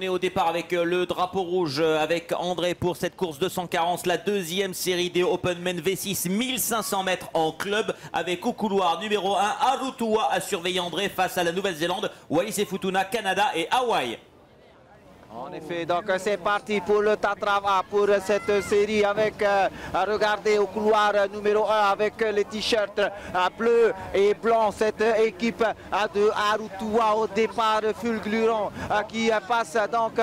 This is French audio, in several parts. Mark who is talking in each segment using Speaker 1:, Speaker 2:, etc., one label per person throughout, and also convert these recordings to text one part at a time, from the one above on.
Speaker 1: est au départ avec le drapeau rouge avec André pour cette course 240, la deuxième série des Openmen V6, 1500 mètres en club avec au couloir numéro 1 Arutua à surveiller André face à la Nouvelle-Zélande, Wallis et Futuna, Canada et Hawaï.
Speaker 2: En effet, donc c'est parti pour le Tatrava, pour cette série avec, regardez au couloir numéro 1 avec les t-shirts bleus et blancs, cette équipe de Arutua au départ fulgurant qui passe donc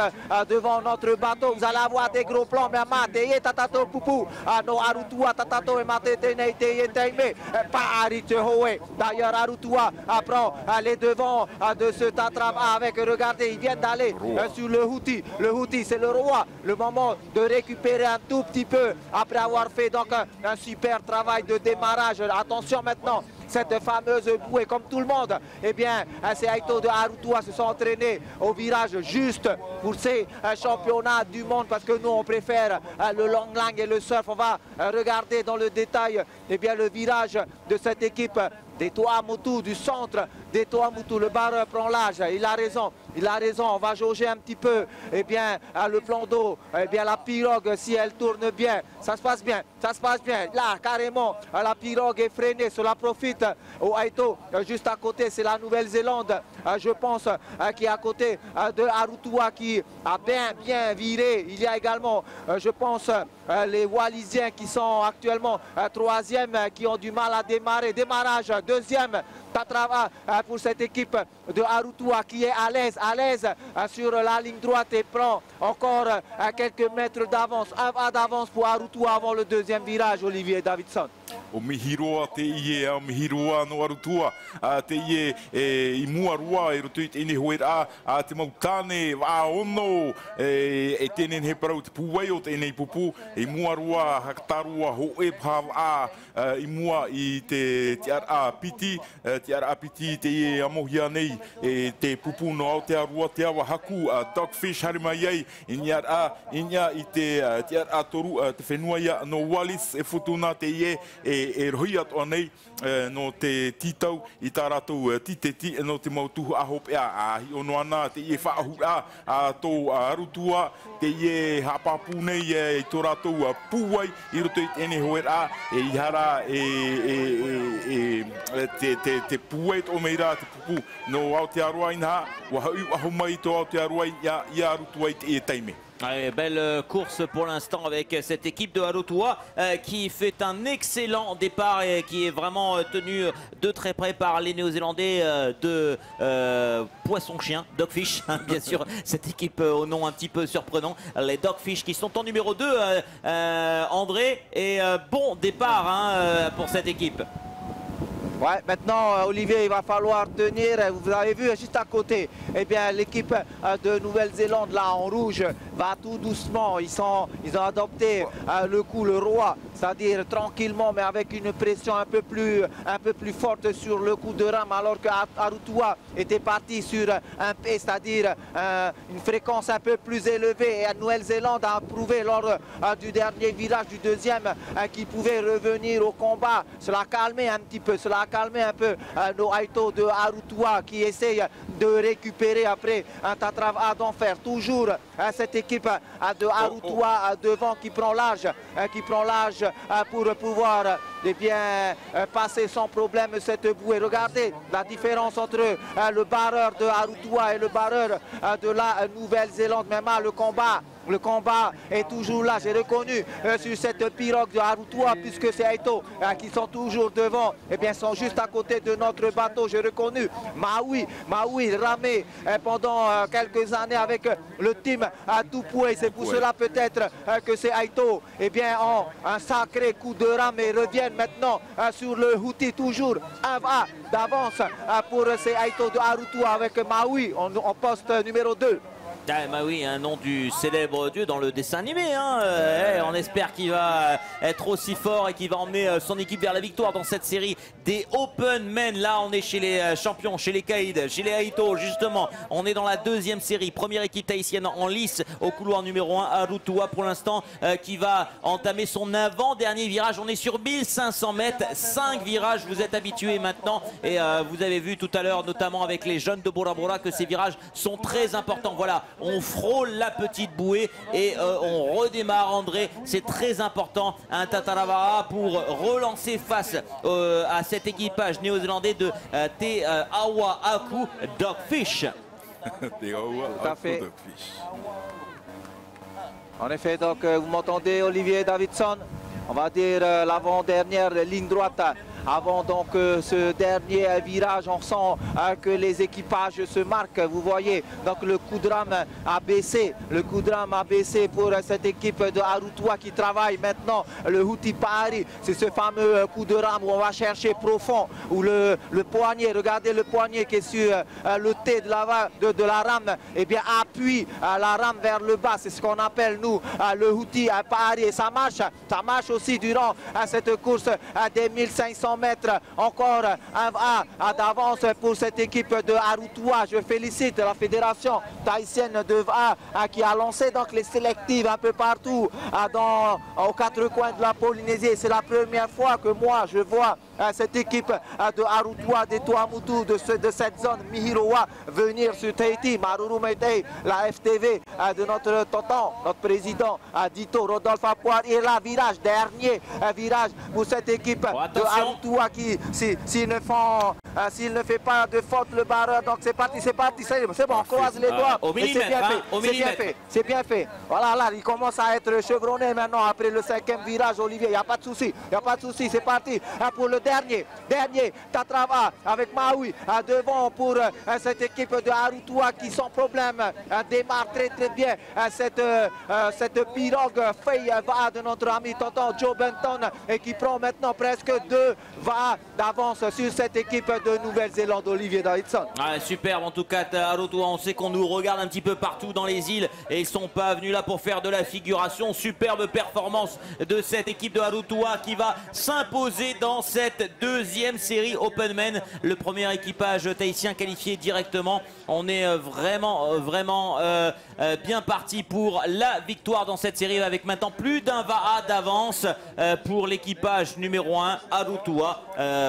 Speaker 2: devant notre bateau. Vous allez avoir des gros plans, mais Mate, Tatato Pupu, no Arutua, Tatato et Mate, Teime, pas Arite Hoe. D'ailleurs, Arutua prend les devants de ce Tatrava avec, regardez, ils viennent d'aller sur le Houthi. Le Houthi, c'est le roi. Le moment de récupérer un tout petit peu après avoir fait donc un super travail de démarrage. Attention maintenant, cette fameuse bouée, comme tout le monde, eh bien, ces Aito de Arutua se sont entraînés au virage juste pour ces championnats du monde parce que nous, on préfère le long line et le surf. On va regarder dans le détail eh bien, le virage de cette équipe des Tuamotu, du centre des Tuamotu. Le barreur prend l'âge, il a raison, on va jauger un petit peu, eh bien, le plan d'eau, eh bien, la pirogue, si elle tourne bien, ça se passe bien, là, carrément, la pirogue est freinée, cela profite au Aito, juste à côté, c'est la Nouvelle-Zélande, je pense, qui est à côté de Arutua, qui a bien viré. Il y a également, je pense, les Wallisiens qui sont actuellement troisième, qui ont du mal à démarrer, démarrage, deuxième, Tatrava pour cette équipe de Arutua qui est à l'aise sur la ligne droite et prend encore quelques mètres d'avance, un pas d'avance pour Arutua avant le deuxième virage, Olivier Davidson.
Speaker 3: O mihiroa te ie o mihiroa no Arutua te ie I muarua I roto I te ine hoera te mautane wa ono tenen he parau te puwai o te ine pupu I muarua haktarua ho e phawa I mua I te ara piti te ie amohia nei te pupu no au te arua te awa haku dogfish harimai ai inya I te ara toru te whenua ia no Wallis e Futuna te ie e rohi atu anei no te titau I tā rātou titeti no te mautuhu ahop ea ahi ono ana te ie whaahura tō Arutua te ie hapapu nei I tō rātou pūwai I roto I tēne hoera I hara te pūwai tō meira te pupu no Aotearoa inha wahu mai tō Aotearoa I Arutua I te ie taime.
Speaker 1: Allez, belle course pour l'instant avec cette équipe de Arutua qui fait un excellent départ et qui est vraiment tenu de très près par les Néo-Zélandais de Poisson-Chien, Dogfish, hein, bien sûr, cette équipe au nom un petit peu surprenant, les Dogfish qui sont en numéro 2, André, et bon départ hein, pour cette équipe.
Speaker 2: Ouais, maintenant, Olivier, il va falloir tenir. Vous avez vu juste à côté, eh bien, l'équipe de Nouvelle-Zélande, là, en rouge, va tout doucement. Ils ont adopté le coup, le roi, c'est-à-dire tranquillement, mais avec une pression un peu plus forte sur le coup de rame, alors que Arutua était parti sur un P, c'est-à-dire une fréquence un peu plus élevée. Et la Nouvelle-Zélande a prouvé lors du dernier virage, du deuxième, qu'il pouvait revenir au combat. Cela a calmé un petit peu, nos Aito de Arutua qui essayent de récupérer après un Tatrava d'enfer. Toujours cette équipe de Arutua devant qui prend l'âge pour pouvoir eh bien, passer sans problème cette bouée. Regardez la différence entre le barreur de Arutua et le barreur de la Nouvelle-Zélande. Même le combat est toujours là. J'ai reconnu sur cette pirogue de Arutua, puisque c'est Aito qui sont toujours devant, et bien sont juste à côté de notre bateau. J'ai reconnu Maui ramé pendant quelques années avec le team à Tupoué. C'est pour cela peut-être que c'est Aito et bien ont un sacré coup de rame et reviennent maintenant sur le Houthi. Toujours un pas d'avance pour ces Aito de Arutua avec Maui en poste numéro 2.
Speaker 1: Ah, bah oui, un nom du célèbre dieu dans le dessin animé. Hein. On espère qu'il va être aussi fort et qu'il va emmener son équipe vers la victoire dans cette série des Open Men. Là, on est chez les champions, chez les Caïd, chez les Aito, justement. On est dans la deuxième série. Première équipe tahitienne en lice au couloir numéro 1, Arutua pour l'instant, qui va entamer son avant-dernier virage. On est sur 1500 mètres, 5 virages. Vous êtes habitués maintenant. Et vous avez vu tout à l'heure, notamment avec les jeunes de Bora Bora, que ces virages sont très importants. Voilà. on frôle la petite bouée et on redémarre, André. C'est très important, un Tatarava pour relancer face à cet équipage néo-zélandais de Te Awa Aku Dogfish.
Speaker 2: Tout à fait. En effet, donc vous m'entendez, Olivier Davidson, on va dire l'avant-dernière ligne droite. Avant donc ce dernier virage, on sent que les équipages se marquent. Vous voyez donc le coup de rame a baissé. Le coup de rame a baissé pour cette équipe de Arautois qui travaille maintenant. Le Huti Pahari, c'est ce fameux coup de rame où on va chercher profond. Où le poignet, regardez le poignet qui est sur le T de la rame, et bien appuie la rame vers le bas. C'est ce qu'on appelle nous le Huti Pahari. Et ça marche aussi durant cette course des 1500 mètres. Encore un VA d'avance pour cette équipe de Arautois. Je félicite la fédération tahitienne de VA qui a lancé donc les sélectives un peu partout aux quatre coins de la Polynésie. C'est la première fois que moi je vois cette équipe de Arautois, des Tuamotu, de cette zone Mihiroa venir sur Tahiti. Maruru Meitei, la FTV de notre tonton, notre président Dito Rodolphe Apoir. Et là, dernier virage pour cette équipe de Arautois qui, s'il ne fait pas de faute, le barreur. Donc c'est parti, c'est bon, on croise les doigts. C'est bien fait. Voilà, là, il commence à être chevronné maintenant après le 5e virage, Olivier. Il n'y a pas de souci, c'est parti pour le dernier Tatrava avec Maui devant pour cette équipe de Arautois qui sans problème démarre très bien cette pirogue feuille va de notre ami tonton Joe Benton et qui prend maintenant presque 2 va d'avance sur cette équipe de Nouvelle-Zélande, Olivier Davidson.
Speaker 1: Superbe en tout cas Arautois, on sait qu'on nous regarde un petit peu partout dans les îles et ils sont pas venus là pour faire de la figuration. Superbe performance de cette équipe de Arautois qui va s'imposer dans cette deuxième série Openman. Le premier équipage tahitien qualifié directement. On est vraiment bien parti pour la victoire dans cette série avec maintenant plus d'un VA d'avance pour l'équipage numéro 1 Arautois.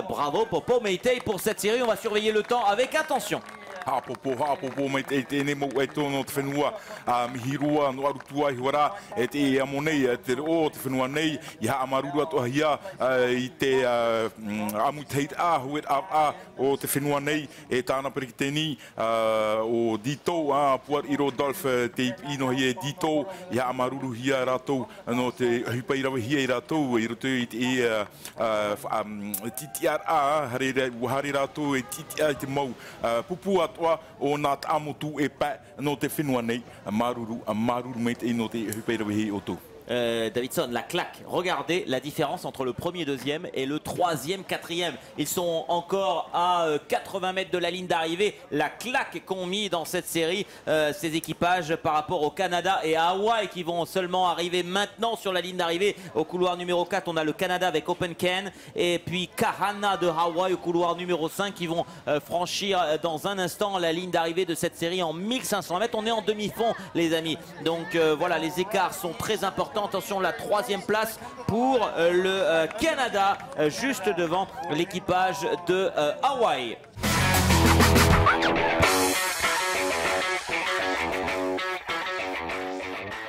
Speaker 1: Bravo Popo Meitei pour cette série. On va surveiller le temps avec attention.
Speaker 3: Hapopo mai te ne mo e tono te whenua Mihiroa no Arautua i wara e te amonei te o te whenua nei i ha amaruru atoa hia i te amuteit huet o te whenua nei e tāna perikiteni o Dito puar i Rodolphe te ino hi e Dito i ha amaruru hia ratou no te hupairawa hia i ratou i roto i te titiar hari ratou e titiar te mau pupu o nā amotu e pā no te whenua nei maruru meit e no te hupeirawehi o tō.
Speaker 1: Davidson, la claque. Regardez la différence entre le premier, deuxième et le troisième, quatrième. Ils sont encore à 80 mètres de la ligne d'arrivée. La claque qu'ont mis dans cette série ces équipages par rapport au Canada et à Hawaï qui vont seulement arriver maintenant sur la ligne d'arrivée. Au couloir numéro 4, on a le Canada avec Open Can et puis Kahana de Hawaï au couloir numéro 5 qui vont franchir dans un instant la ligne d'arrivée de cette série en 1500 mètres. On est en demi-fond, les amis. Donc voilà, les écarts sont très importants. Attention, la 3e place pour le Canada, juste devant l'équipage de Hawaï.